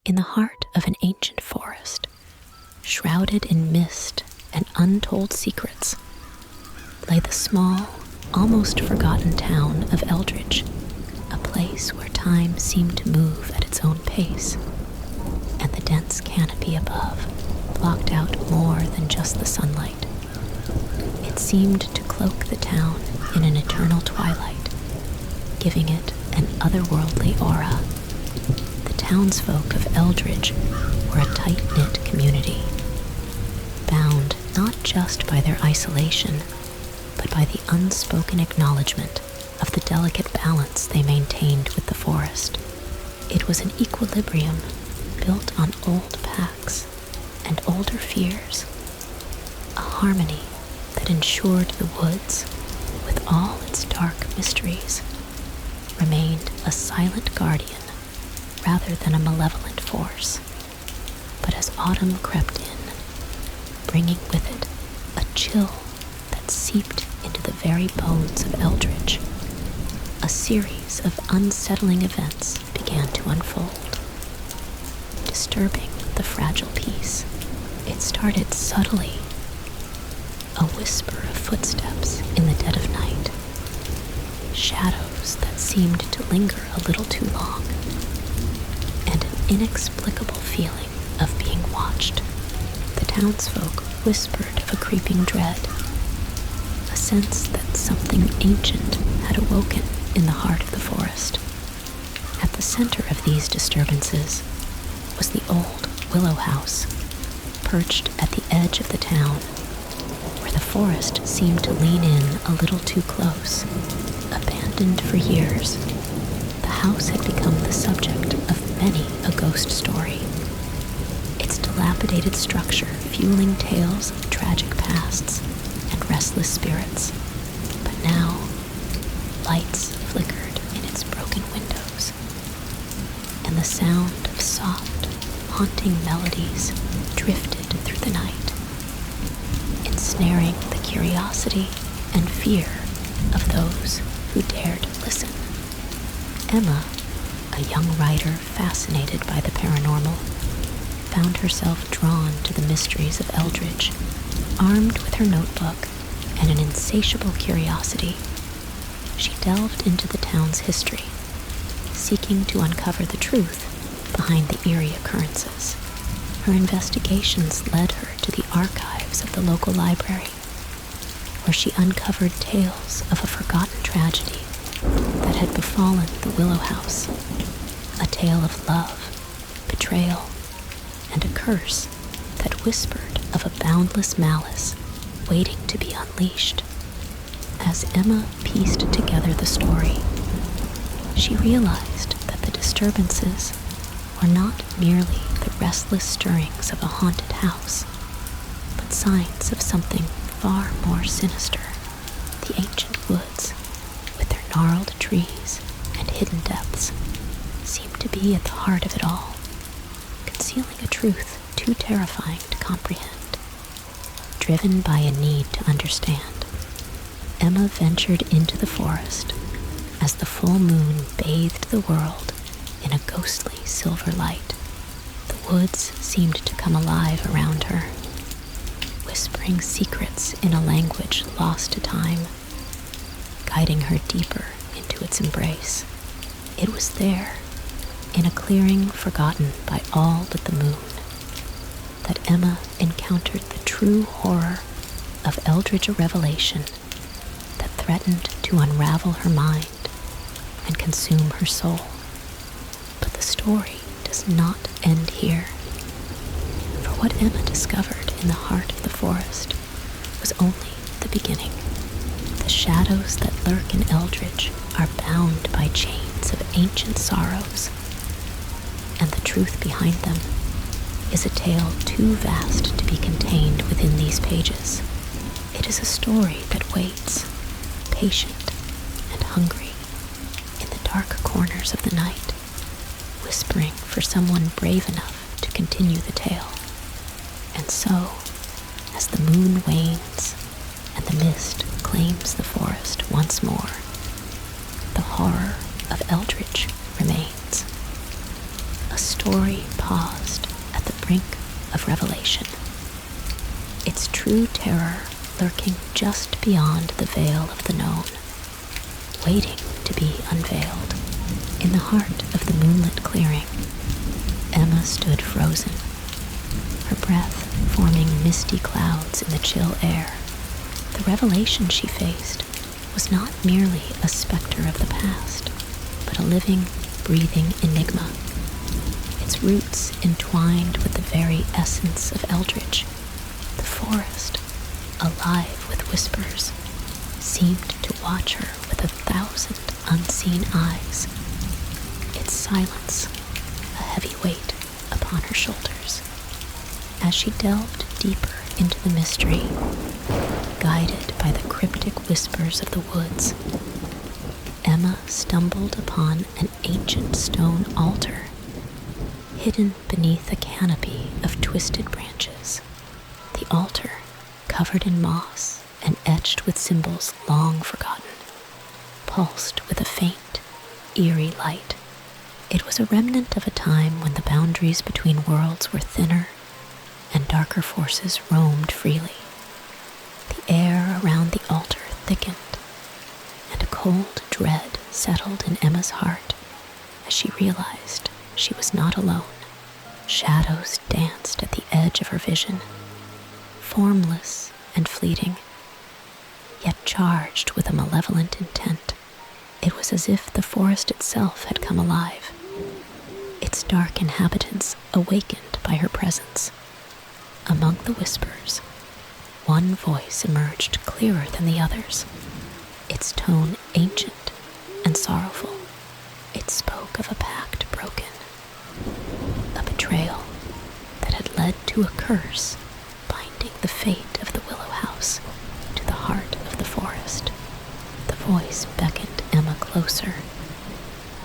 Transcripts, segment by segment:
In the heart of an ancient forest, shrouded in mist and untold secrets, lay the small, almost forgotten town of Eldridge, a place where time seemed to move at its own pace, and the dense canopy above blocked out more than just the sunlight. It seemed to cloak the town in an eternal twilight, giving it an otherworldly aura. The townsfolk of Eldridge were a tight-knit community, bound not just by their isolation, but by the unspoken acknowledgement of the delicate balance they maintained with the forest. It was an equilibrium built on old pacts and older fears, a harmony that ensured the woods, with all its dark mysteries, remained a silent guardian rather than a malevolent force. But as autumn crept in, bringing with it a chill that seeped into the very bones of Eldridge, a series of unsettling events began to unfold, disturbing the fragile peace. It started subtly, a whisper of footsteps in the dead of night, shadows that seemed to linger a little too long, and an inexplicable feeling of being watched. The townsfolk whispered of a creeping dread, a sense that something ancient had awoken in the heart of the forest. At the center of these disturbances was the old willow house, perched at the edge of the town, where the forest seemed to lean in a little too close. Abandoned for years, the house had become the subject of many a ghost story, its dilapidated structure fueling tales of tragic pasts and restless spirits. But now, lights flickered in its broken windows, and the sound of soft, haunting melodies drifted through the night, ensnaring the curiosity and fear of those who dared listen. Emma, a young writer fascinated by the paranormal, found herself drawn to the mysteries of Eldridge. Armed with her notebook and an insatiable curiosity, she delved into the town's history, seeking to uncover the truth behind the eerie occurrences. Her investigations led her to the archives of the local library, where she uncovered tales of a forgotten tragedy that had befallen the Willow House, a tale of love, betrayal, and a curse that whispered of a boundless malice waiting to be unleashed. As Emma pieced together the story, she realized that the disturbances were not merely the restless stirrings of a haunted house, but signs of something far more sinister. The ancient woods, with their gnarled trees and hidden depths, seemed to be at the heart of it all, concealing a truth too terrifying to comprehend. Driven by a need to understand, Emma ventured into the forest as the full moon bathed the world in a ghostly silver light. The woods seemed to come alive around her, whispering secrets in a language lost to time, guiding her deeper into its embrace. It was there, in a clearing forgotten by all but the moon, that Emma encountered the true horror of Eldridge, a revelation that threatened to unravel her mind and consume her soul. But the story does not end here. For what Emma discovered in the heart of the forest was only the beginning. The shadows that lurk in Eldridge are bound by chains of ancient sorrows, and the truth behind them is a tale too vast to be contained within these pages. It is a story that waits, patient and hungry, in the dark corners of the night, whispering for someone brave enough to continue the tale. And so, as the moon wanes and the mist claims the forest once more, the horror of Eldridge remains. A a story paused at the brink of revelation. Its true terror lurking just beyond the veil of the known, waiting to be unveiled. In the heart of the moonlit clearing, Emma stood frozen, her breath forming misty clouds in the chill air. The revelation she faced was not merely a specter of the past, but a living, breathing enigma. Its roots entwined with the very essence of Eldridge. The forest, alive with whispers, seemed to watch her with 1,000 unseen eyes. Its silence, a heavy weight upon her shoulders. As she delved deeper into the mystery, guided by the cryptic whispers of the woods, Emma stumbled upon an ancient stone altar, hidden beneath a canopy of twisted branches. The altar, covered in moss and etched with symbols long forgotten, pulsed with a faint, eerie light. It was a remnant of a time when the boundaries between worlds were thinner and darker forces roamed freely. The air around the altar thickened, and a cold dread settled in Emma's heart as she realized she was not alone. Shadows danced at the edge of her vision, formless and fleeting, yet charged with a malevolent intent. It was as if the forest itself had come alive, its dark inhabitants awakened by her presence. Among the whispers, one voice emerged clearer than the others, its tone ancient and sorrowful. It spoke of a pact broken, a betrayal that had led to a curse binding the fate of the Willow House to the heart of the forest. The voice beckoned Emma closer,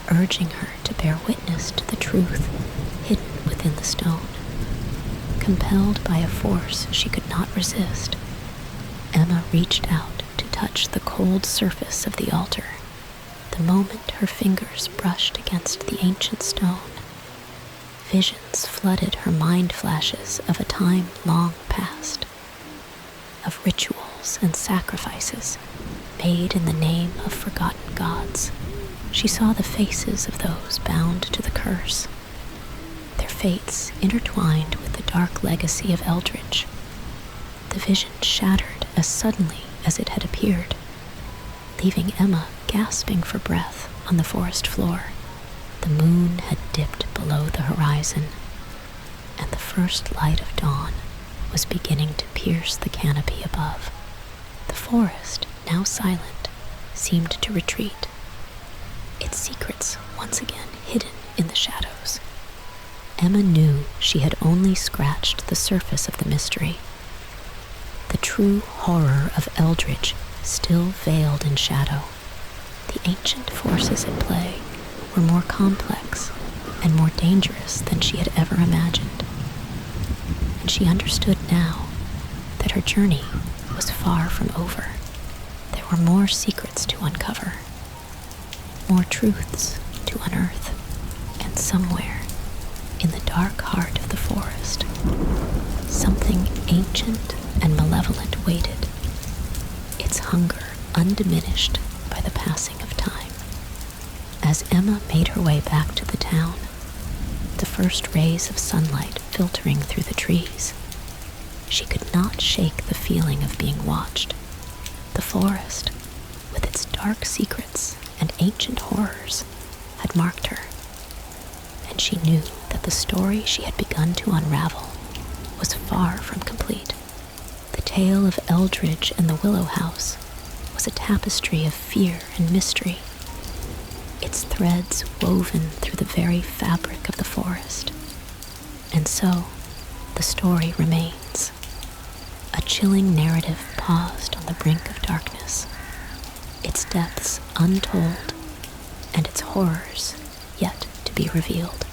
urging her to bear witness to the truth hidden within the stone. Compelled by a force she could not resist, Emma reached out to touch the cold surface of the altar. The moment her fingers brushed against the ancient stone, visions flooded her mind, flashes of a time long past, of rituals and sacrifices made in the name of forgotten gods. She saw the faces of those bound to the curse, their fates intertwined with the dark legacy of Eldridge. The vision shattered as suddenly as it had appeared, leaving Emma gasping for breath on the forest floor. The moon had dipped below the horizon, and the first light of dawn was beginning to pierce the canopy above. The forest, now silent, seemed to retreat, its secrets once again hidden in the shadows. Emma knew she had only scratched the surface of the mystery. The true horror of Eldridge still veiled in shadow. The ancient forces at play were more complex and more dangerous than she had ever imagined. And she understood now that her journey was far from over. There were more secrets to uncover, more truths to unearth, and somewhere in the dark heart of the forest, something ancient and malevolent waited, its hunger undiminished by the passing of time. As Emma made her way back to the town, the first rays of sunlight filtering through the trees, she could not shake the feeling of being watched. The forest, with its dark secrets and ancient horrors, had marked her, and she knew that the story she had begun to unravel was far from complete. The tale of Eldridge and the Willow House was a tapestry of fear and mystery, its threads woven through the very fabric of the forest. And so, the story remains, a chilling narrative paused on the brink of darkness, its depths untold, and its horrors yet to be revealed.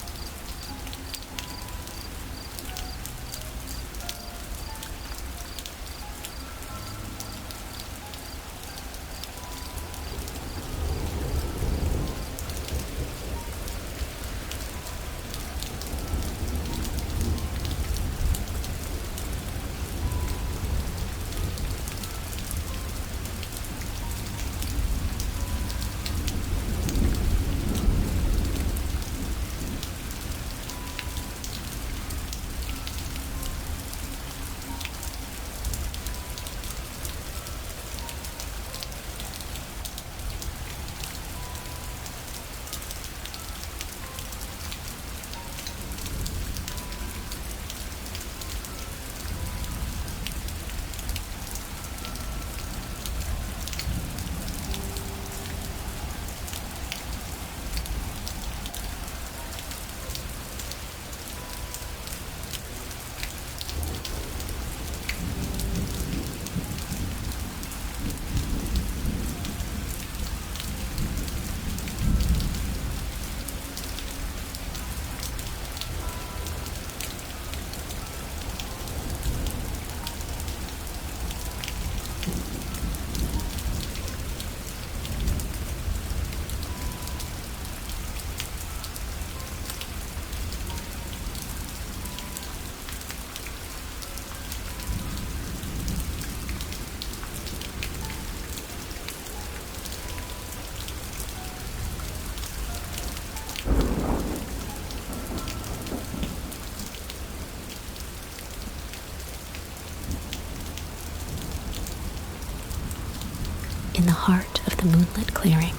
the heart of the moonlit clearing,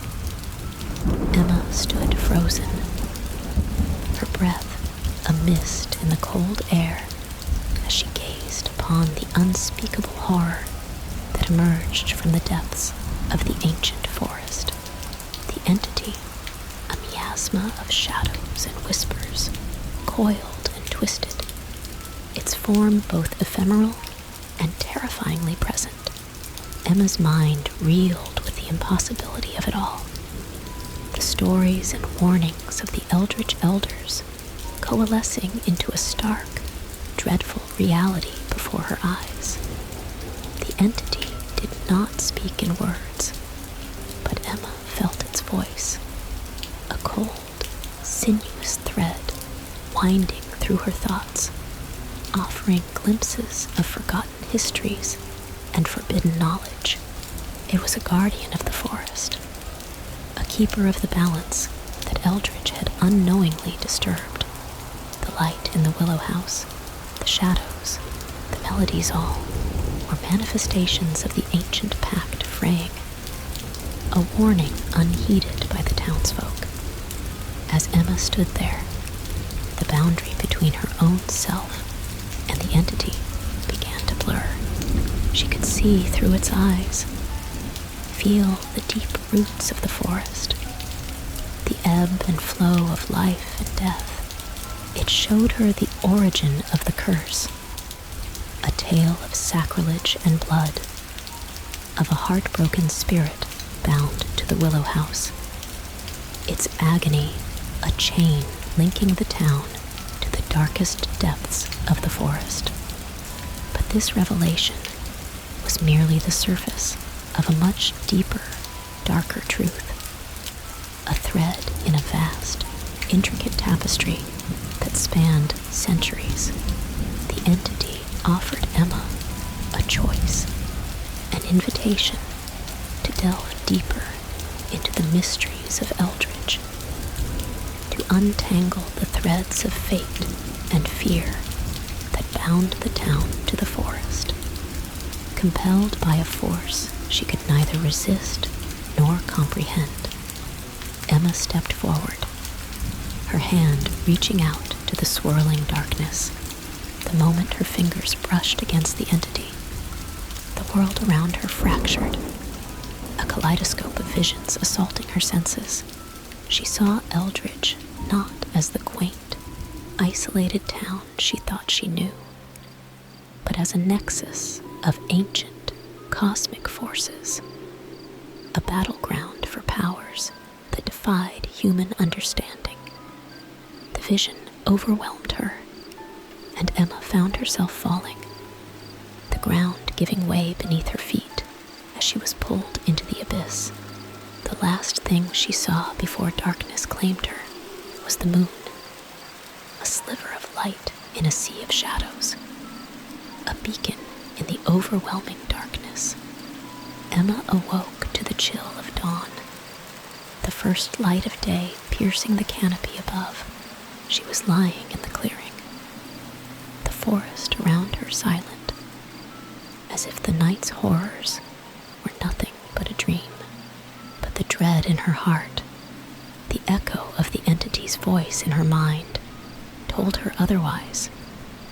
Emma stood frozen, her breath a mist in the cold air as she gazed upon the unspeakable horror that emerged from the depths of the ancient forest. The entity, a miasma of shadows and whispers, coiled and twisted, its form both ephemeral and terrifyingly present. Emma's mind reeled with the impossibility of it all. The stories and warnings of the eldritch elders coalescing into a stark, dreadful reality before her eyes. The entity did not speak in words, but Emma felt its voice, a cold, sinuous thread winding through her thoughts, offering glimpses of forgotten histories and forbidden knowledge. It was a guardian of the forest, a keeper of the balance that Eldridge had unknowingly disturbed. The light in the willow house, the shadows, the melodies all were manifestations of the ancient pact fraying, a warning unheeded by the townsfolk. As Emma stood there, the boundary between her own self and the entity began to blur. She could see through its eyes, feel the deep roots of the forest, the ebb and flow of life and death. It showed her the origin of the curse, a tale of sacrilege and blood, of a heartbroken spirit bound to the willow house. Its agony, a chain linking the town to the darkest depths of the forest. But this revelation was merely the surface of a much deeper, darker truth, a thread in a vast, intricate tapestry that spanned centuries. The entity offered Emma a choice, an invitation to delve deeper into the mysteries of Eldridge, to untangle the threads of fate and fear that bound the town to the forest. Compelled by a force she could neither resist nor comprehend, Emma stepped forward, her hand reaching out to the swirling darkness. The moment her fingers brushed against the entity, the world around her fractured, a kaleidoscope of visions assaulting her senses. She saw Eldridge not as the quaint, isolated town she thought she knew, but as a nexus of ancient, cosmic forces, a battleground for powers that defied human understanding. The vision overwhelmed her, and Emma found herself falling, the ground giving way beneath her feet as she was pulled into the abyss. The last thing she saw before darkness claimed her was the moon, a sliver of light in a sea of shadows, a beacon in the overwhelming darkness. Emma awoke to the chill of dawn, the first light of day piercing the canopy above. She was lying in the clearing, the forest around her silent, as if the night's horrors were nothing but a dream. But the dread in her heart, the echo of the entity's voice in her mind, told her otherwise.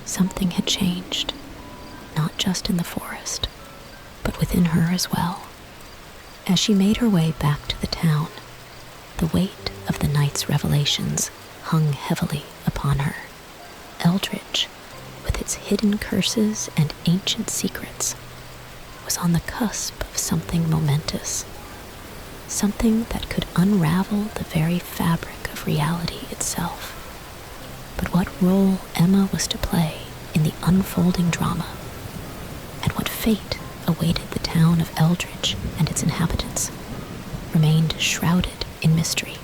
Something had changed, not just in the forest, but within her as well. As she made her way back to the town, the weight of the night's revelations hung heavily upon her. Eldridge, with its hidden curses and ancient secrets, was on the cusp of something momentous, something that could unravel the very fabric of reality itself. But what role Emma was to play in the unfolding drama, and what fate awaited the town of Eldridge and its inhabitants, remained shrouded in mystery.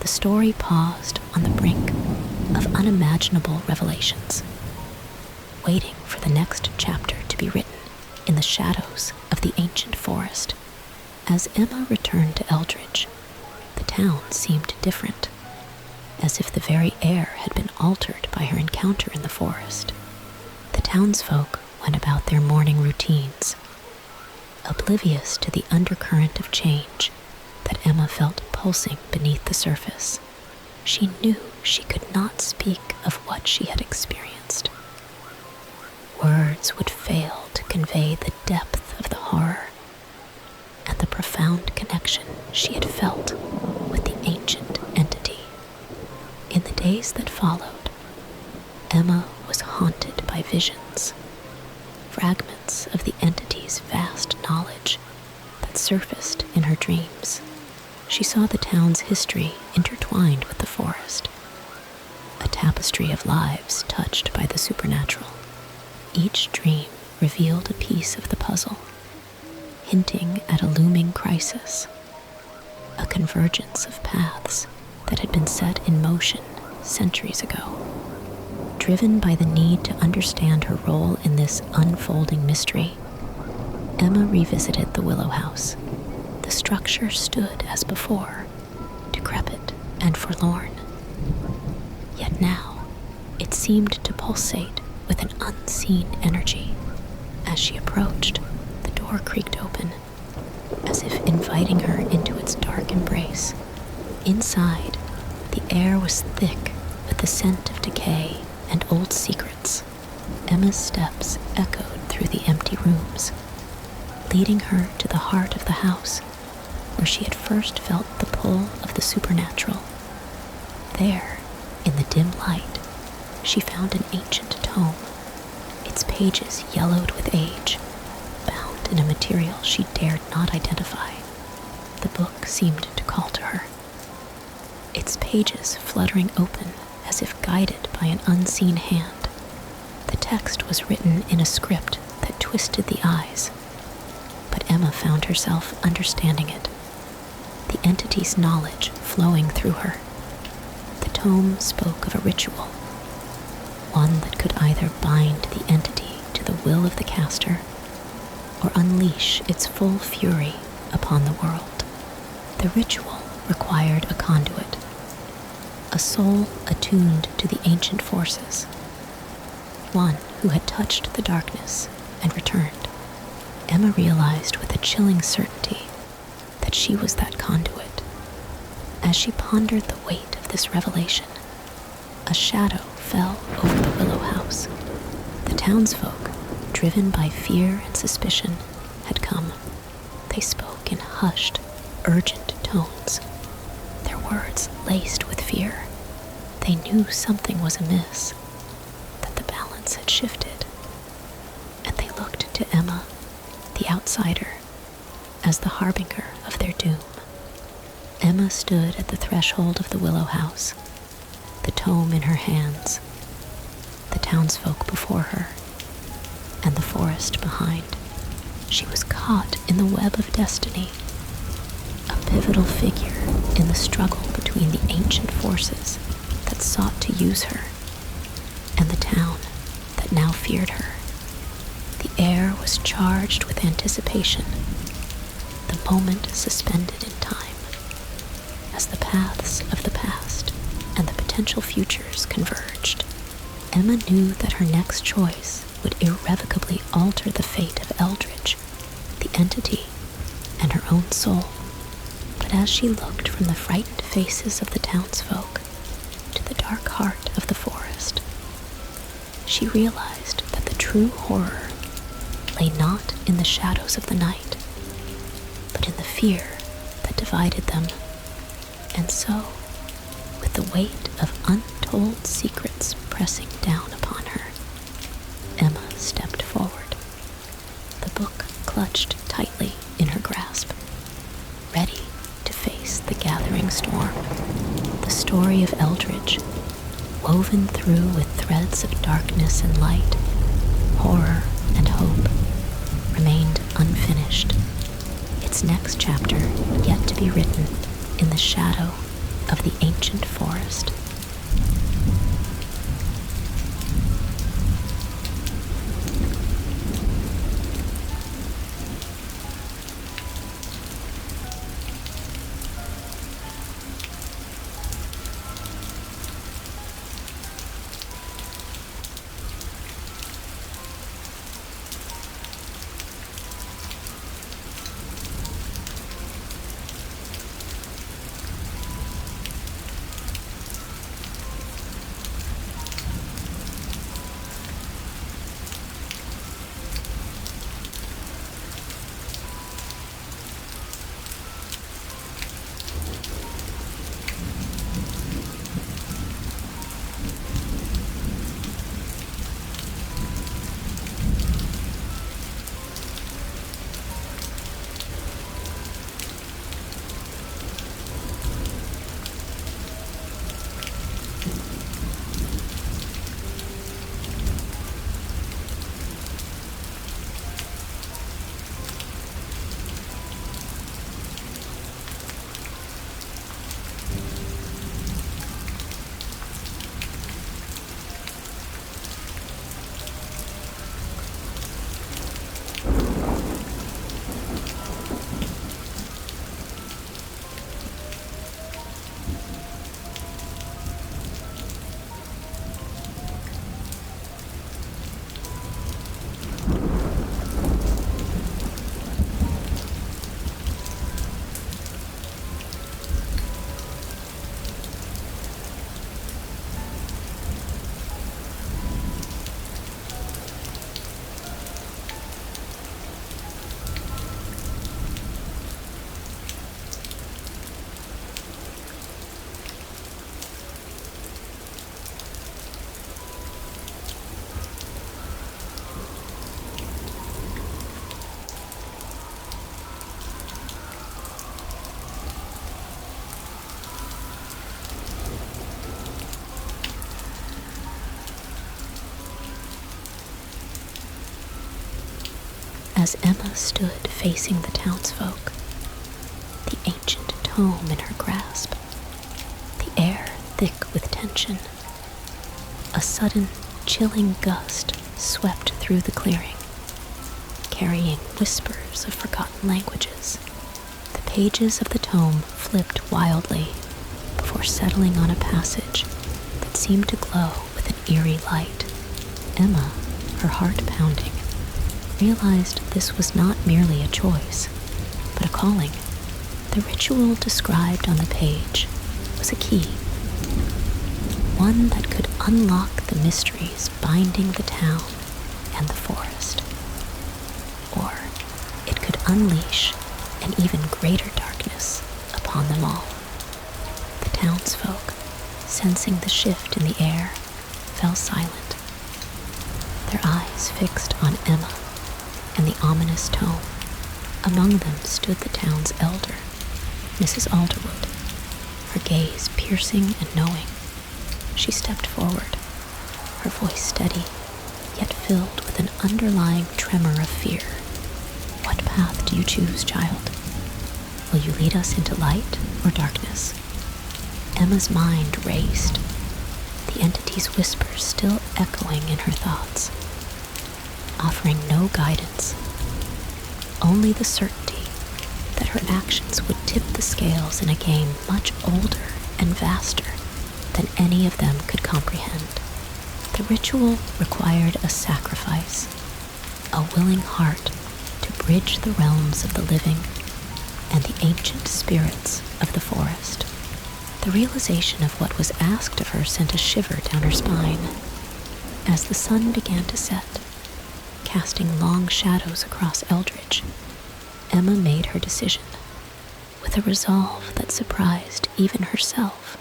The story paused on the brink of unimaginable revelations, waiting for the next chapter to be written in the shadows of the ancient forest. As Emma returned to Eldridge, the town seemed different, as if the very air had been altered by her encounter in the forest. The townsfolk went about their morning routines, oblivious to the undercurrent of change that Emma felt pulsing beneath the surface. She knew she could not speak of what she had experienced. Words would fail to convey the depth of the horror and the profound connection she had felt with the ancient entity. In the days that followed, Emma was haunted by visions, fragments of the entity's vast knowledge that surfaced in her dreams. She saw the town's history intertwined with the forest, a tapestry of lives touched by the supernatural. Each dream revealed a piece of the puzzle, hinting at a looming crisis, a convergence of paths that had been set in motion centuries ago. Driven by the need to understand her role in this unfolding mystery, Emma revisited the Willow House. The structure stood as before, decrepit and forlorn. Yet now, it seemed to pulsate with an unseen energy. As she approached, the door creaked open, as if inviting her into its dark embrace. Inside, the air was thick with the scent of decay and old secrets. Emma's steps echoed through the empty rooms, leading her to the heart of the house, where she had first felt the pull of the supernatural. There, in the dim light, she found an ancient tome, its pages yellowed with age, bound in a material she dared not identify. The book seemed to call to her, its pages fluttering open as if guided by an unseen hand. The text was written in a script that twisted the eyes, but Emma found herself understanding it, the entity's knowledge flowing through her. The tome spoke of a ritual, one that could either bind the entity to the will of the caster or unleash its full fury upon the world. The ritual required a conduit, a soul attuned to the ancient forces, one who had touched the darkness and returned. Emma realized with a chilling certainty that she was that conduit. As she pondered the weight of this revelation, a shadow fell over the Willow House. The townsfolk, driven by fear and suspicion, had come. They spoke in hushed, urgent tones, their words laced with fear. They knew something was amiss, that the balance had shifted, and they looked to Emma, the outsider, as the harbinger of their doom. Emma stood at the threshold of the Willow House, the tome in her hands, the townsfolk before her, and the forest behind. She was caught in the web of destiny, a pivotal figure in the struggle between the ancient forces that sought to use her and the town that now feared her. The air was charged with anticipation, the moment suspended in time, as the paths of the past and the potential futures converged. Emma knew that her next choice would irrevocably alter the fate of Eldridge, the entity, and her own soul. But as she looked from the frightened faces of the townsfolk to the dark heart of the forest, she realized that the true horror lay not in the shadows of the night, but in the fear that divided them. And so, with the weight of untold secrets pressing down upon her, Emma stepped forward, the book clutched tightly in her grasp, ready to face the gathering storm. The story of Eldridge, woven through with threads of darkness and light, horror and hope, remained unfinished, its next chapter yet to be written in the shadow of the ancient forest. As Emma stood facing the townsfolk, the ancient tome in her grasp, the air thick with tension, a sudden, chilling gust swept through the clearing, carrying whispers of forgotten languages. The pages of the tome flipped wildly before settling on a passage that seemed to glow with an eerie light. Emma, her heart pounding, realized this was not merely a choice, but a calling. The ritual described on the page was a key, one that could unlock the mysteries binding the town and the forest. Or it could unleash an even greater darkness upon them all. The townsfolk, sensing the shift in the air, fell silent, their eyes fixed on Emma and the ominous tome. Among them stood the town's elder, Mrs. Alderwood, her gaze piercing and knowing. She stepped forward, her voice steady, yet filled with an underlying tremor of fear. "What path do you choose, child? Will you lead us into light or darkness?" Emma's mind raced, the entity's whispers still echoing in her thoughts, offering no guidance, only the certainty that her actions would tip the scales in a game much older and vaster than any of them could comprehend. The ritual required a sacrifice, a willing heart to bridge the realms of the living and the ancient spirits of the forest. The realization of what was asked of her sent a shiver down her spine. As the sun began to set, casting long shadows across Eldridge, Emma made her decision, with a resolve that surprised even herself.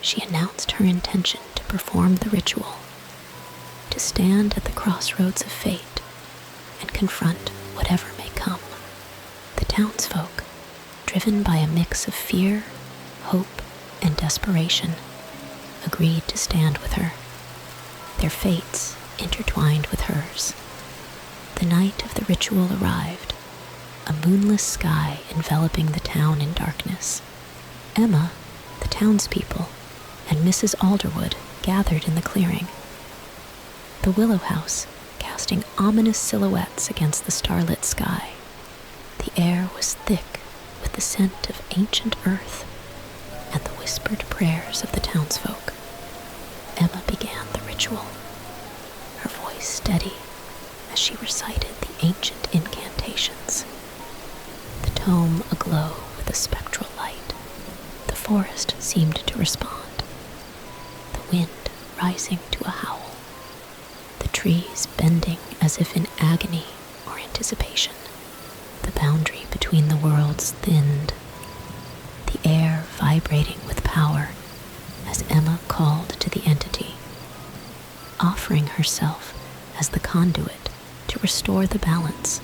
She announced her intention to perform the ritual, to stand at the crossroads of fate and confront whatever may come. The townsfolk, driven by a mix of fear, hope, and desperation, agreed to stand with her, their fates intertwined with hers. The night of the ritual arrived, a moonless sky enveloping the town in darkness. Emma, the townspeople, and Mrs. Alderwood gathered in the clearing, the willow house casting ominous silhouettes against the starlit sky. The air was thick with the scent of ancient earth and the whispered prayers of the townsfolk. Emma began the ritual, her voice steady as she recited the ancient incantations. The tome aglow with a spectral light, the forest seemed to respond, the wind rising to a howl, the trees bending as if in agony or anticipation. The boundary between the worlds thinned, the air vibrating with power as Emma called to the entity, offering herself as the conduit to restore the balance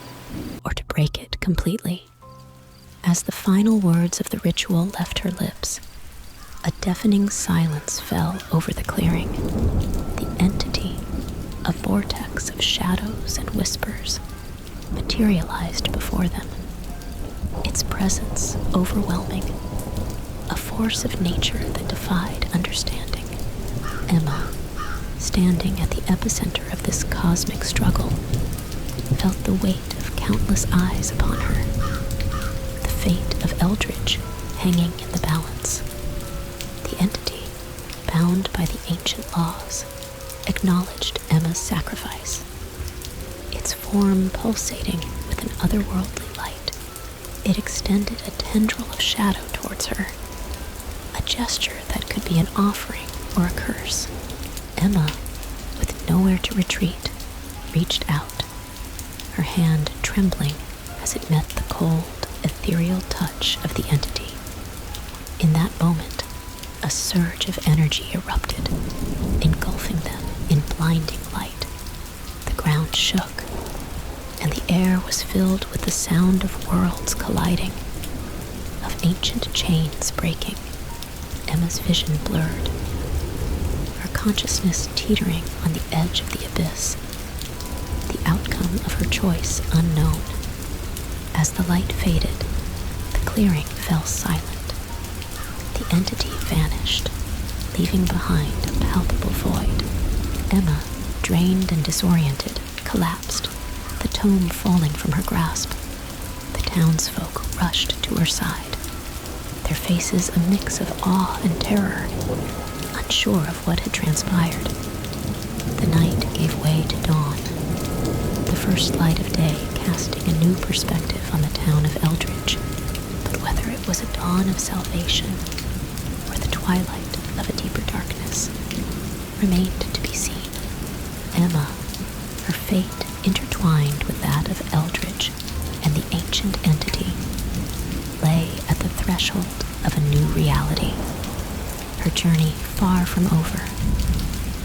or to break it completely. As the final words of the ritual left her lips, a deafening silence fell over the clearing. The entity, a vortex of shadows and whispers, materialized before them, its presence overwhelming, a force of nature that defied understanding. Emma, standing at the epicenter of this cosmic struggle, felt the weight of countless eyes upon her, the fate of Eldridge hanging in the balance. The entity, bound by the ancient laws, acknowledged Emma's sacrifice, its form pulsating with an otherworldly light. It extended a tendril of shadow towards her, a gesture that could be an offering or a curse. Emma, with nowhere to retreat, reached out, her hand trembling as it met the cold, ethereal touch of the entity. In that moment, a surge of energy erupted, engulfing them in blinding light. The ground shook, and the air was filled with the sound of worlds colliding, of ancient chains breaking. Emma's vision blurred, her consciousness teetering on the edge of the abyss. The outcome outcome of her choice unknown. As the light faded, the clearing fell silent. The entity vanished, leaving behind a palpable void. Emma, drained and disoriented, collapsed, the tome falling from her grasp. The townsfolk rushed to her side, their faces a mix of awe and terror, unsure of what had transpired. The night gave way to dawn, the first light of day casting a new perspective on the town of Eldridge. But whether it was a dawn of salvation or the twilight of a deeper darkness remained to be seen. Emma, her fate intertwined with that of Eldridge and the ancient entity, lay at the threshold of a new reality. Her journey far from over,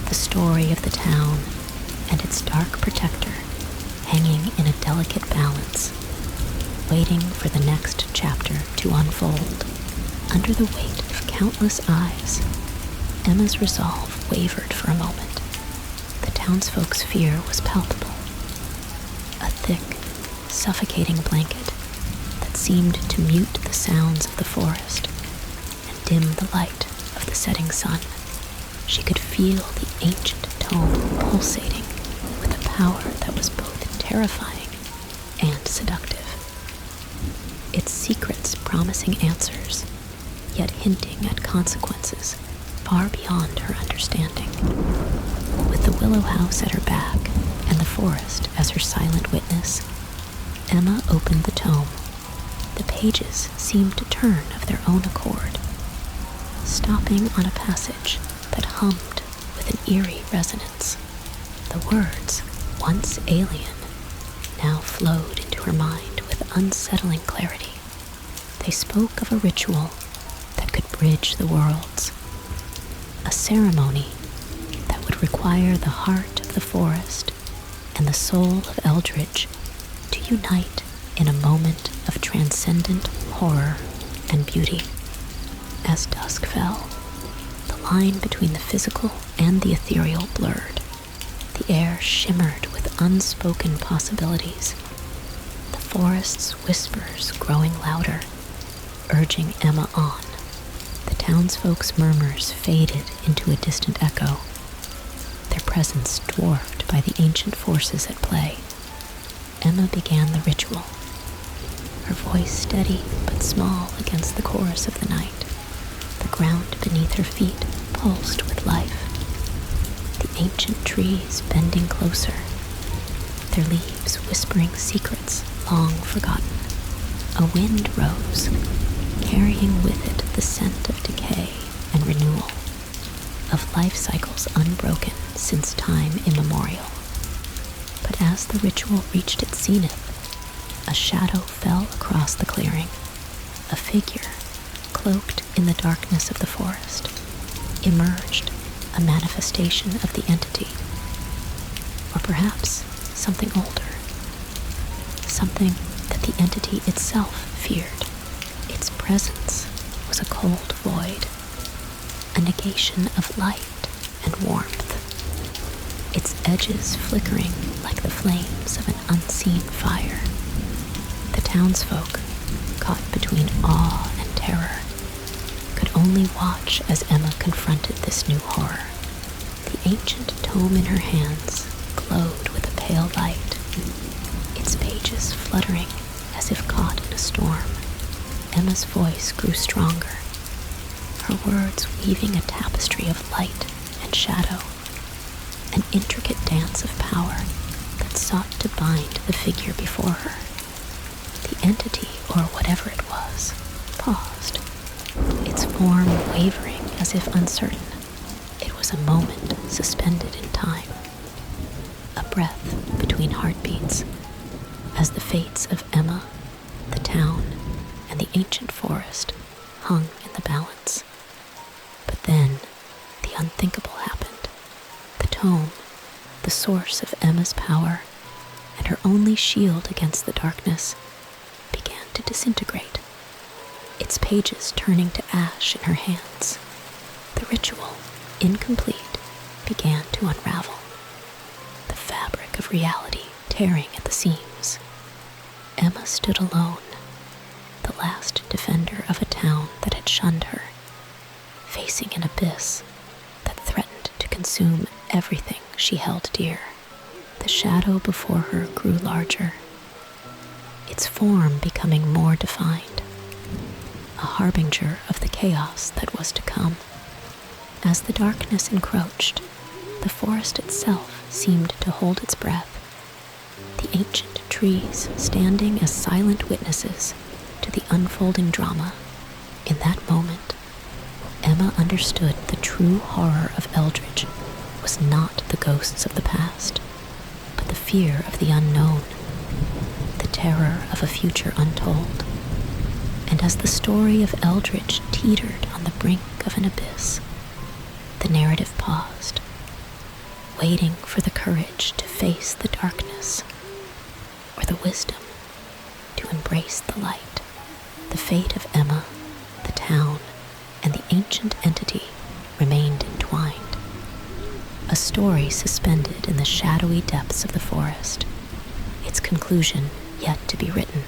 the story of the town and its dark protector hanging in a delicate balance, waiting for the next chapter to unfold. Under the weight of countless eyes, Emma's resolve wavered for a moment. The townsfolk's fear was palpable. A thick, suffocating blanket that seemed to mute the sounds of the forest and dim the light of the setting sun. She could feel the ancient tome pulsating with a power that was both terrifying and seductive. Its secrets promising answers, yet hinting at consequences far beyond her understanding. With the willow house at her back and the forest as her silent witness, Emma opened the tome. The pages seemed to turn of their own accord, stopping on a passage that hummed with an eerie resonance. The words, once alien, now flowed into her mind with unsettling clarity. They spoke of a ritual that could bridge the worlds, a ceremony that would require the heart of the forest and the soul of Eldridge to unite in a moment of transcendent horror and beauty. As dusk fell, the line between the physical and the ethereal blurred. The air shimmered with unspoken possibilities, the forest's whispers growing louder, urging Emma on. The townsfolk's murmurs faded into a distant echo, their presence dwarfed by the ancient forces at play. Emma began the ritual, her voice steady but small against the chorus of the night. The ground beneath her feet pulsed with life, the ancient trees bending closer, their leaves whispering secrets long forgotten. A wind rose, carrying with it the scent of decay and renewal, of life cycles unbroken since time immemorial. But as the ritual reached its zenith, a shadow fell across the clearing, a figure cloaked in the darkness of the forest emerged, a manifestation of the entity, or perhaps something older, something that the entity itself feared. Its presence was a cold void, a negation of light and warmth, its edges flickering like the flames of an unseen fire. The townsfolk, caught between awe and terror, could only watch as Emma confronted this new horror. The ancient tome in her hands glowed with a pale light, its pages fluttering as if caught in a storm. Emma's voice grew stronger, her words weaving a tapestry of light and shadow, an intricate dance of power that sought to bind the figure before her. The entity, or whatever it was, paused, its form wavering as if uncertain. It was a moment suspended in time, a breath between heartbeats, as the fates of Emma, the town, and the ancient forest hung in the balance. But then, the unthinkable happened. The tome, the source of Emma's power, and her only shield against the darkness, began to disintegrate, its pages turning to ash in her hands. The ritual, incomplete, began to unravel, the fabric of reality tearing at the seams. Emma stood alone, the last defender of a town that had shunned her, facing an abyss that threatened to consume everything she held dear. The shadow before her grew larger, its form becoming more defined, a harbinger of the chaos that was to come. As the darkness encroached, the forest itself seemed to hold its breath, the ancient trees standing as silent witnesses to the unfolding drama. In that moment, Emma understood the true horror of Eldridge was not the ghosts of the past, but the fear of the unknown, the terror of a future untold. And as the story of Eldridge teetered on the brink of an abyss, the narrative paused, waiting for the courage to face the darkness, or the wisdom to embrace the light. The fate of Emma, the town, and the ancient entity remained entwined, a story suspended in the shadowy depths of the forest, its conclusion yet to be written.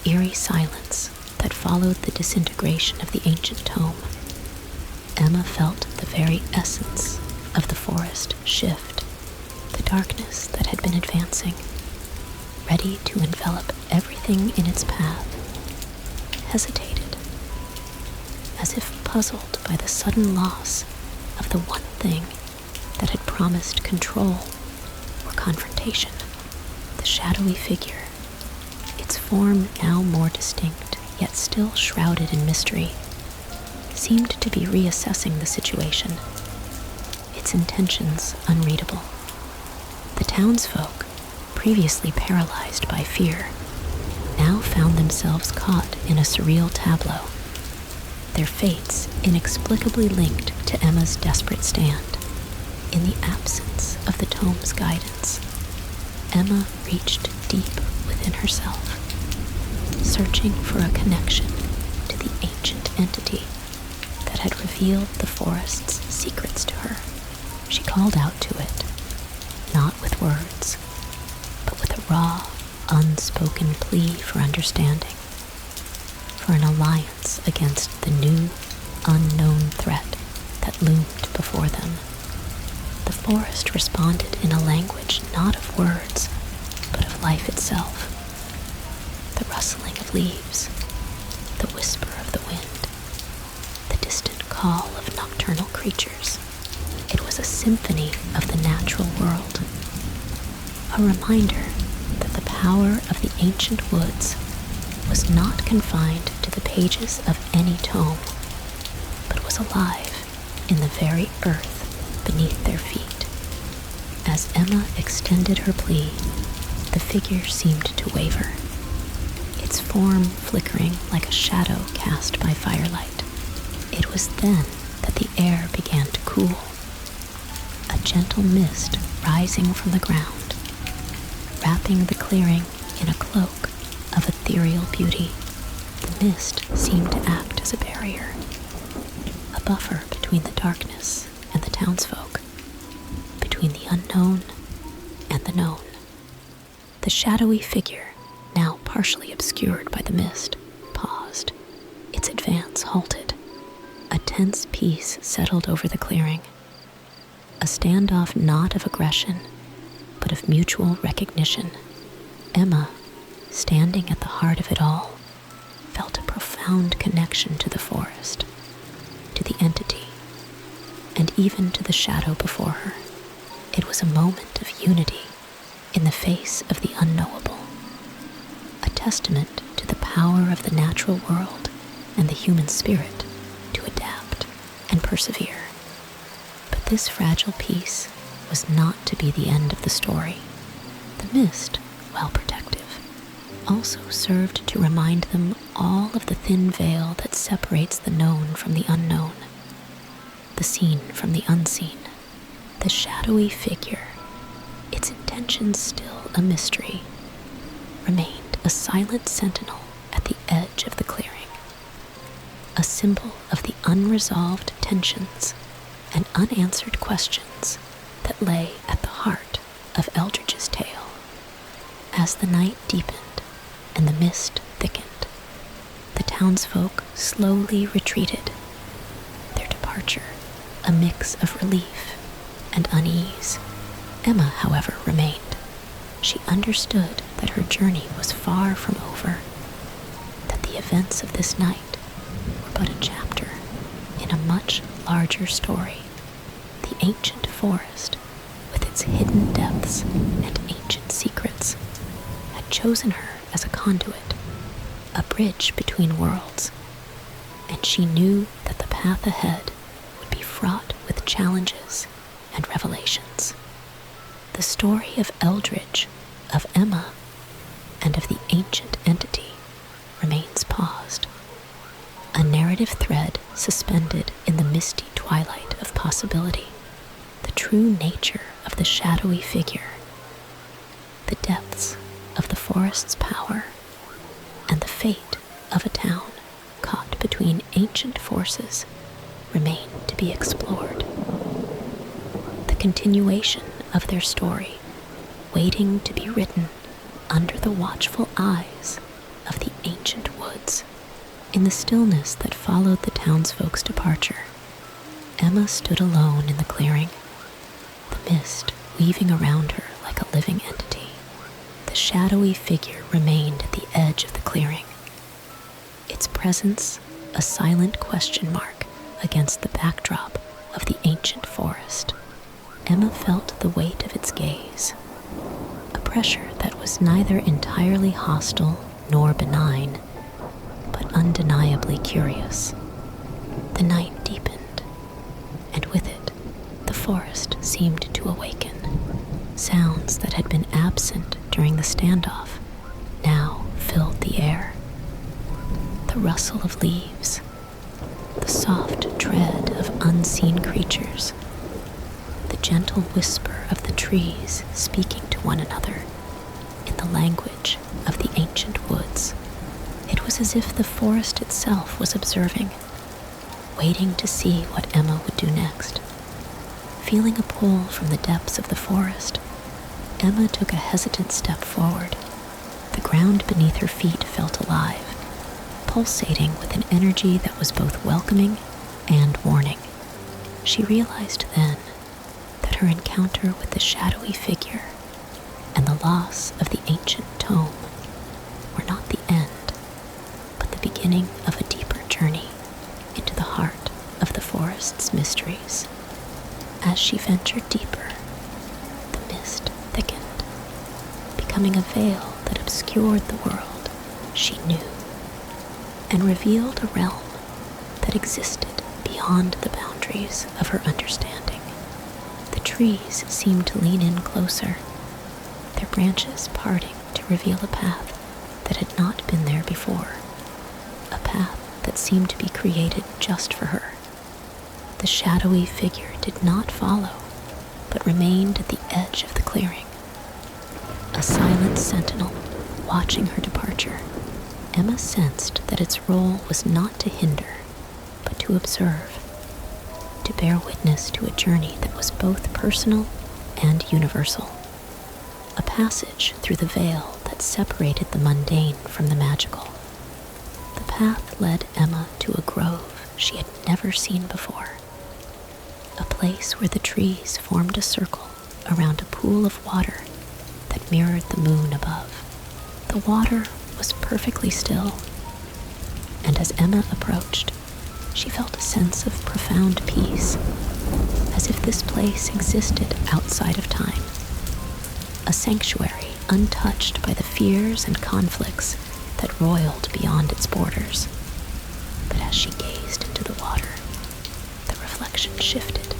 eerie silence that followed the disintegration of the ancient tome, Emma felt the very essence of the forest shift. The darkness that had been advancing, ready to envelop everything in its path, hesitated, as if puzzled by the sudden loss of the one thing that had promised control or confrontation. The shadowy figure, its form now more distinct, yet still shrouded in mystery, seemed to be reassessing the situation, its intentions unreadable. The townsfolk, previously paralyzed by fear, now found themselves caught in a surreal tableau, their fates inexplicably linked to Emma's desperate stand. In the absence of the tome's guidance, Emma reached deep within herself, searching for a connection to the ancient entity that had revealed the forest's secrets to her. She called out to it, not with words, but with a raw, unspoken plea for understanding, for an alliance against the new, unknown threat that loomed before them. The forest responded in a language not of words, but of life itself. The rustling of leaves, the whisper of the wind, the distant call of nocturnal creatures. It was a symphony of the natural world, a reminder that the power of the ancient woods was not confined to the pages of any tome, but was alive in the very earth beneath their feet. As Emma extended her plea, the figure seemed to waver, its form flickering like a shadow cast by firelight. It was then that the air began to cool, a gentle mist rising from the ground, wrapping the clearing in a cloak of ethereal beauty. The mist seemed to act as a barrier, a buffer between the darkness and the townsfolk, between the unknown and the known. The shadowy figure, now partially obscured by the mist, paused. Its advance halted. A tense peace settled over the clearing, a standoff not of aggression, but of mutual recognition. Emma, standing at the heart of it all, felt a profound connection to the forest, to the entity, and even to the shadow before her. It was a moment of unity in the face of the unknowable, a testament to the power of the natural world and the human spirit to adapt and persevere. But this fragile peace was not to be the end of the story. The mist, while protective, also served to remind them all of the thin veil that separates the known from the unknown, the seen from the unseen. The shadowy figure, its intentions still a mystery, remained a silent sentinel at the edge of the clearing, a symbol of the unresolved tensions and unanswered questions that lay at the heart of Eldridge's tale. As the night deepened and the mist thickened, the townsfolk slowly retreated, their departure a mix of relief and unease. Emma, however, remained. She understood that her journey was far from over, that the events of this night were but a chapter in a much larger story. The ancient forest, with its hidden depths and ancient secrets, had chosen her as a conduit, a bridge between worlds, and she knew that the path ahead would be fraught with challenges and revelations. The story of Eldridge, of Emma, and of the ancient entity remains paused, a narrative thread suspended in the misty twilight of possibility. The true nature of the shadowy figure, the depths of the forest's power, and the fate of a town caught between ancient forces remain to be explored. The continuation of their story, waiting to be written under the watchful eyes of the ancient woods. In the stillness that followed the townsfolk's departure, Emma stood alone in the clearing, the mist weaving around her like a living entity. The shadowy figure remained at the edge of the clearing, its presence a silent question mark against the backdrop of the ancient forest. Emma felt the weight of its gaze, a pressure that was neither entirely hostile nor benign, but undeniably curious. The night deepened, and with it, the forest seemed to awaken. Sounds that had been absent during the standoff now filled the air. The rustle of leaves, the soft tread of unseen creatures, the gentle whisper of the trees speaking to one another in the language of the ancient woods. It was as if the forest itself was observing, waiting to see what Emma would do next. Feeling a pull from the depths of the forest, Emma took a hesitant step forward. The ground beneath her feet felt alive, pulsating with an energy that was both welcoming and warning. She realized then that her encounter with the shadowy figure and the loss of the ancient tome were not the end, but the beginning of a deeper journey into the heart of the forest's mysteries. As she ventured deeper, the mist thickened, becoming a veil that obscured the world she knew and revealed a realm that existed beyond the boundaries of her understanding. The trees seemed to lean in closer, their branches parting to reveal a path that had not been there before, a path that seemed to be created just for her. The shadowy figure did not follow, but remained at the edge of the clearing, a silent sentinel watching her departure. Emma sensed that its role was not to hinder, but to observe, to bear witness to a journey that was both personal and universal, a passage through the veil that separated the mundane from the magical. The path led Emma to a grove she had never seen before, a place where the trees formed a circle around a pool of water that mirrored the moon above. The water was perfectly still, and as Emma approached, she felt a sense of profound peace, as if this place existed outside of time, a sanctuary untouched by the fears and conflicts that roiled beyond its borders. But as she gazed into the water, the reflection shifted,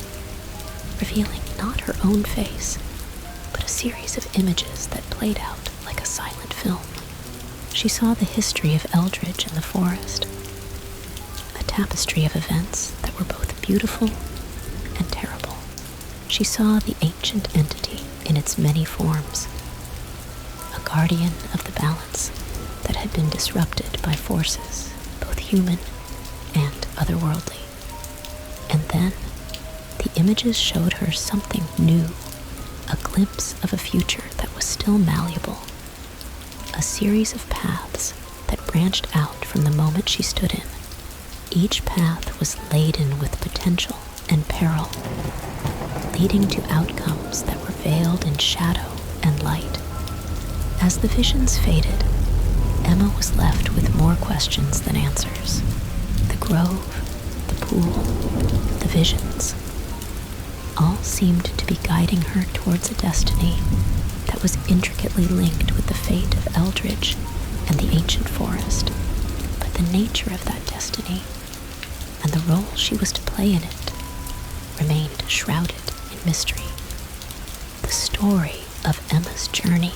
revealing not her own face, but a series of images that played out like a silent film. She saw the history of Eldridge in the forest, a tapestry of events that were both beautiful and terrible. She saw the ancient entity in its many forms, a guardian of the balance that had been disrupted by forces both human and otherworldly. And then the images showed her something new, a glimpse of a future that was still malleable, a series of paths that branched out from the moment she stood in. Each path was laden with potential and peril, leading to outcomes that were veiled in shadow and light. As the visions faded, Emma was left with more questions than answers. The grove, the pool, the visions, all seemed to be guiding her towards a destiny that was intricately linked with the fate of Eldridge and the ancient forest. But the nature of that destiny and the role she was to play in it remained shrouded in mystery. The story of Emma's journey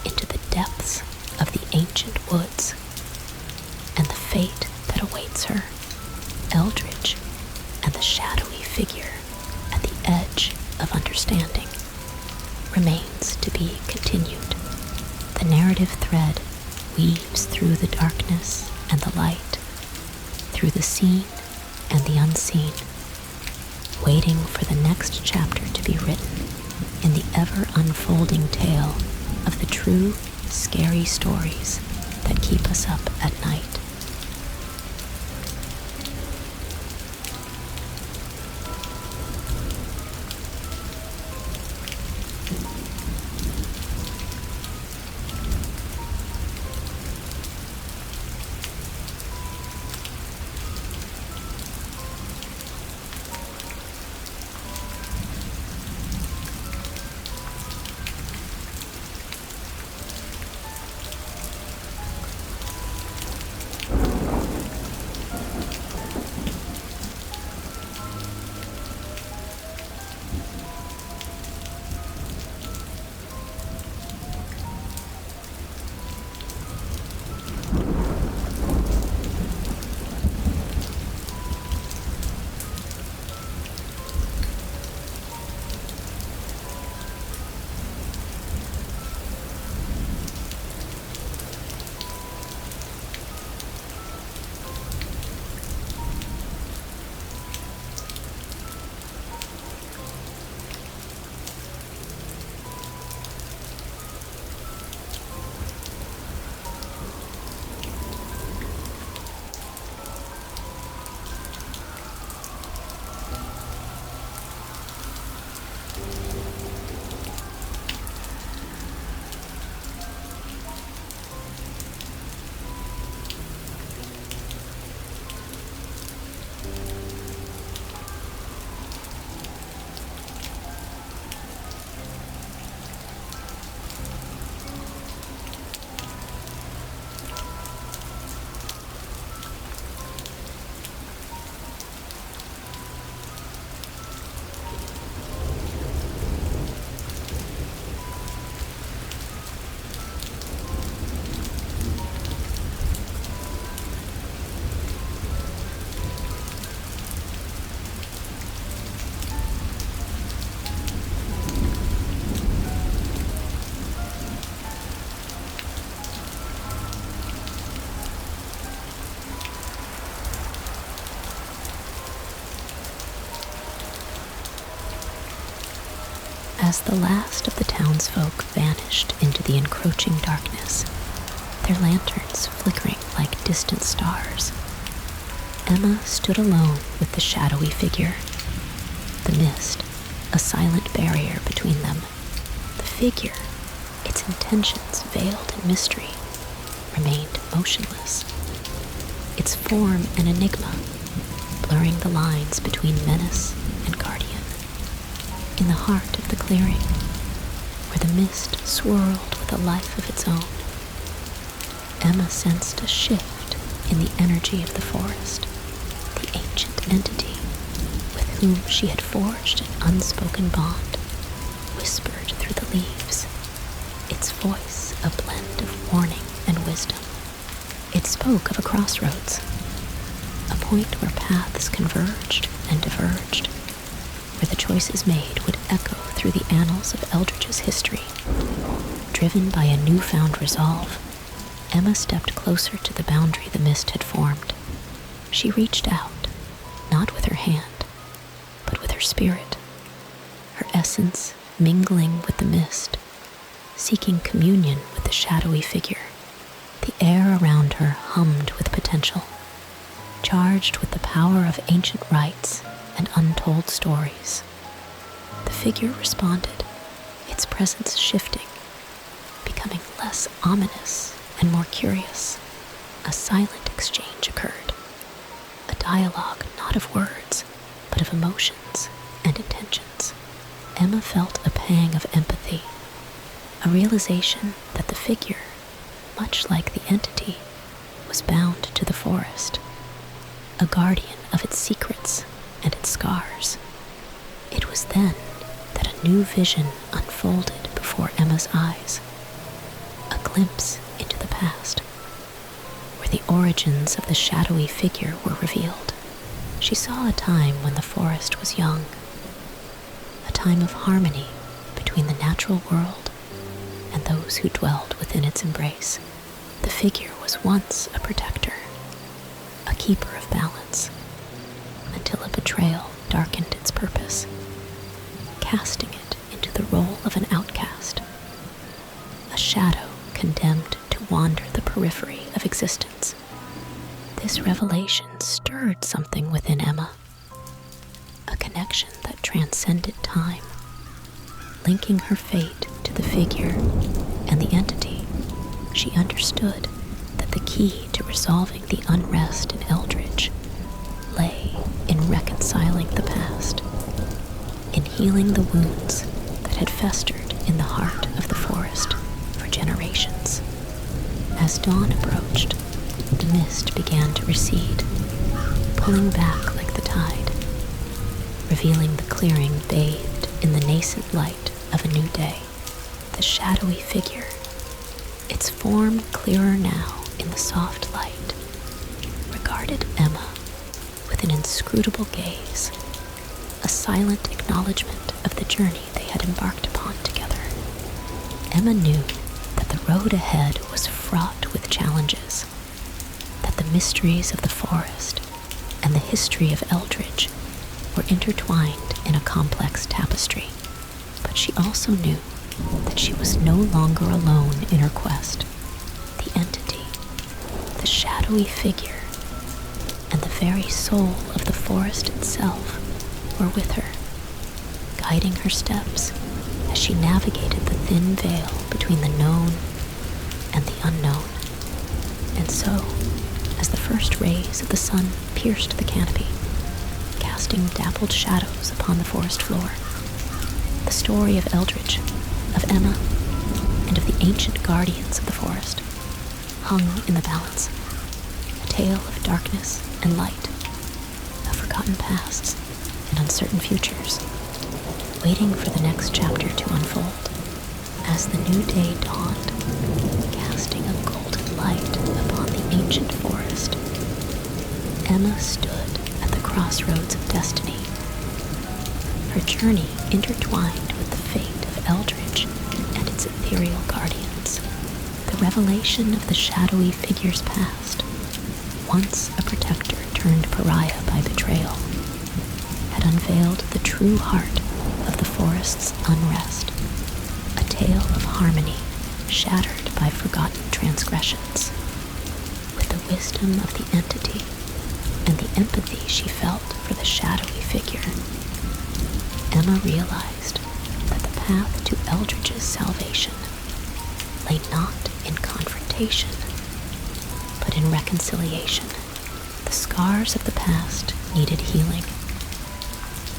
into the depths of the ancient woods and the fate that awaits her, Eldridge and the shadowy figure at the edge of understanding, remains to be continued. The narrative thread weaves through the darkness and the light, through the seen and the unseen, waiting for the next chapter to be written in the ever-unfolding tale of the true, scary stories that keep us up at night. As the last of the townsfolk vanished into the encroaching darkness, their lanterns flickering like distant stars, Emma stood alone with the shadowy figure. The mist, a silent barrier between them. The figure, its intentions veiled in mystery, remained motionless. Its form an enigma, blurring the lines between menace and guardian. In the heart of the clearing, where the mist swirled with a life of its own, Emma sensed a shift in the energy of the forest, the ancient entity with whom she had forged an unspoken bond, whispered through the leaves, its voice a blend of warning and wisdom. It spoke of a crossroads, a point where paths converged and diverged, where the choices made would echo through the annals of Eldridge's history. Driven by a newfound resolve, Emma stepped closer to the boundary the mist had formed. She reached out, not with her hand, but with her spirit, her essence mingling with the mist, seeking communion with the shadowy figure. The air around her hummed with potential, charged with the power of ancient rites and untold stories. The figure responded, its presence shifting, becoming less ominous and more curious. A silent exchange occurred, a dialogue not of words, but of emotions and intentions. Emma felt a pang of empathy, a realization that the figure, much like the entity, was bound to the forest, a guardian of its secrets and its scars. It was then that a new vision unfolded before Emma's eyes, a glimpse into the past, where the origins of the shadowy figure were revealed. She saw a time when the forest was young, a time of harmony between the natural world and those who dwelled within its embrace. The figure was once a protector, a keeper of balance, until a betrayal darkened its purpose, casting it into the role of an outcast, a shadow condemned to wander the periphery of existence. This revelation stirred something within Emma, a connection that transcended time, linking her fate to the figure and the entity. She understood that the key to resolving the unrest in Eldridge lay in reconciling the past, in healing the wounds that had festered in the heart of the forest for generations. As dawn approached, the mist began to recede, pulling back like the tide, revealing the clearing bathed in the nascent light of a new day. The shadowy figure, its form clearer now in the soft light, regarded Emma with an inscrutable gaze, a silent acknowledgement of the journey they had embarked upon together. Emma knew that the road ahead was fraught with challenges, that the mysteries of the forest and the history of Eldridge were intertwined in a complex tapestry. But she also knew that she was no longer alone in her quest. The entity, the shadowy figure, and the very soul of the forest itself were with her, guiding her steps as she navigated the thin veil between the known and the unknown. And so, as the first rays of the sun pierced the canopy, casting dappled shadows upon the forest floor, the story of Eldridge, of Emma, and of the ancient guardians of the forest hung in the balance, a tale of darkness and light, of forgotten pasts and uncertain futures, waiting for the next chapter to unfold. As the new day dawned, casting a golden light upon the ancient forest, Emma stood at the crossroads of destiny, her journey intertwined with the fate of Eldridge and its ethereal guardians. The revelation of the shadowy figure's past, once a protector turned pariah by betrayal, had unveiled the true heart of the forest's unrest, a tale of harmony shattered by forgotten transgressions. With the wisdom of the entity and the empathy she felt for the shadowy figure, Emma realized that the path to Eldridge's salvation lay not in confrontation, but in reconciliation. The scars of the past needed healing,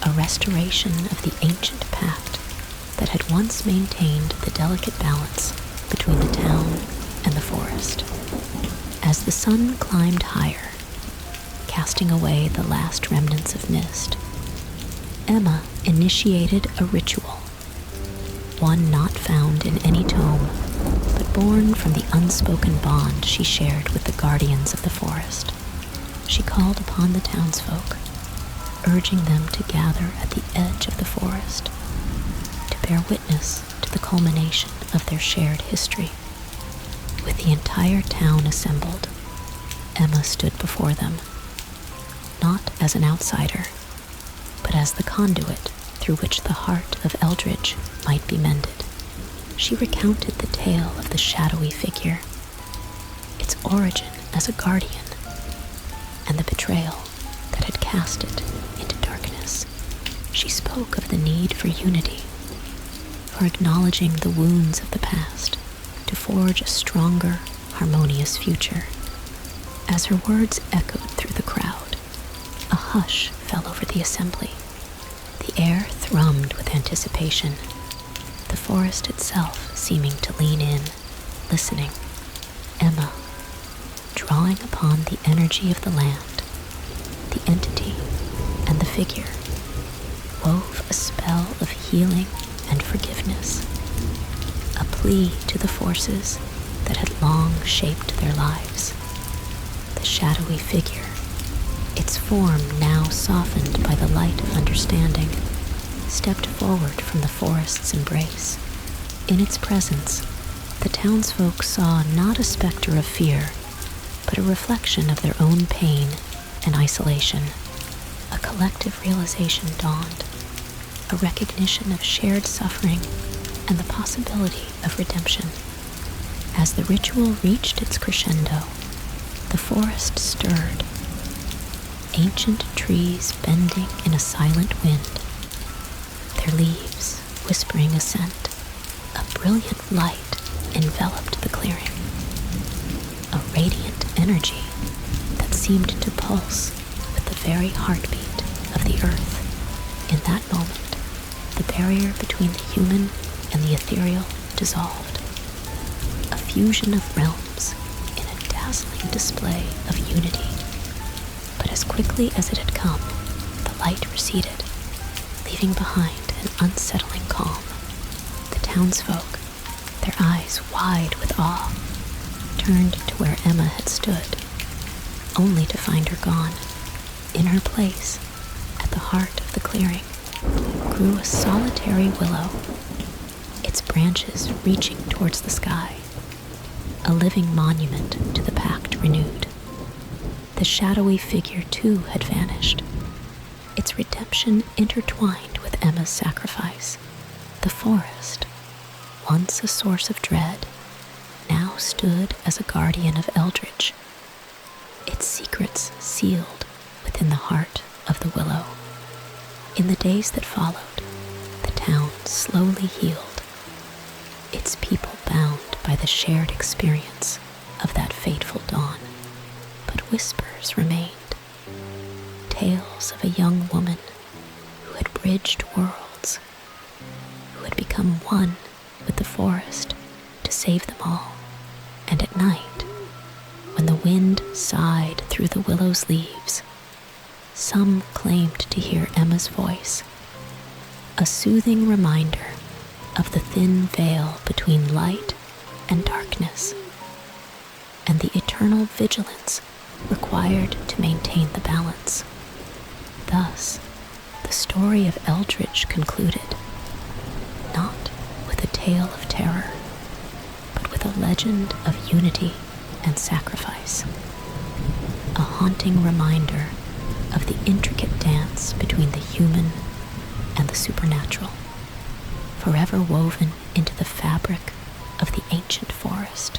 a restoration of the ancient pact that had once maintained the delicate balance between the town and the forest. As the sun climbed higher, casting away the last remnants of mist, Emma initiated a ritual, one not found in any tome, but born from the unspoken bond she shared with the guardians of the forest. She called upon the townsfolk, urging them to gather at the edge of the forest, to bear witness to the culmination of their shared history. With the entire town assembled, Emma stood before them, not as an outsider, but as the conduit through which the heart of Eldridge might be mended. She recounted the tale of the shadowy figure, its origin as a guardian, and the betrayal that had cast it into darkness. She spoke of the need for unity, for acknowledging the wounds of the past to forge a stronger, harmonious future. As her words echoed through the crowd, a hush fell over the assembly. The air thrummed with anticipation, the forest itself seeming to lean in, listening. Emma, drawing upon the energy of the land, the entity, and the figure, wove a spell of healing and forgiveness, a plea to the forces that had long shaped their lives. The shadowy figure, its form now softened by the light of understanding, stepped forward from the forest's embrace. In its presence, the townsfolk saw not a specter of fear, but a reflection of their own pain and isolation. A collective realization dawned, a recognition of shared suffering and the possibility of redemption. As the ritual reached its crescendo, the forest stirred, ancient trees bending in a silent wind, their leaves whispering assent. A brilliant light enveloped the clearing, a radiant energy that seemed to pulse with the very heartbeat of the earth. In that moment, the barrier between the human and the ethereal dissolved, a fusion of realms in a dazzling display of unity. But as quickly as it had come, the light receded, leaving behind an unsettling calm. The townsfolk, their eyes wide with awe, turned to where Emma had stood, only to find her gone. In her place, at the heart of the clearing, grew a solitary willow, its branches reaching towards the sky, a living monument to the pact renewed. The shadowy figure too had vanished, its redemption intertwined with Emma's sacrifice. The forest, once a source of dread, now stood as a guardian of Eldridge, its secrets sealed within the heart of the willow. In the days that followed, the town slowly healed, its people bound by the shared experience of that fateful dawn. But whispers remained, tales of a young woman who had bridged worlds, who had become one with the forest to save them all. And at night, when the wind sighed through the willow's leaves, some claimed to hear Emma's voice, a soothing reminder of the thin veil between light and darkness, and the eternal vigilance required to maintain the balance. Thus, the story of Eldridge concluded, not with a tale of terror, but with a legend of unity and sacrifice, a haunting reminder of the intricate dance between the human and the supernatural, forever woven into the fabric of the ancient forest.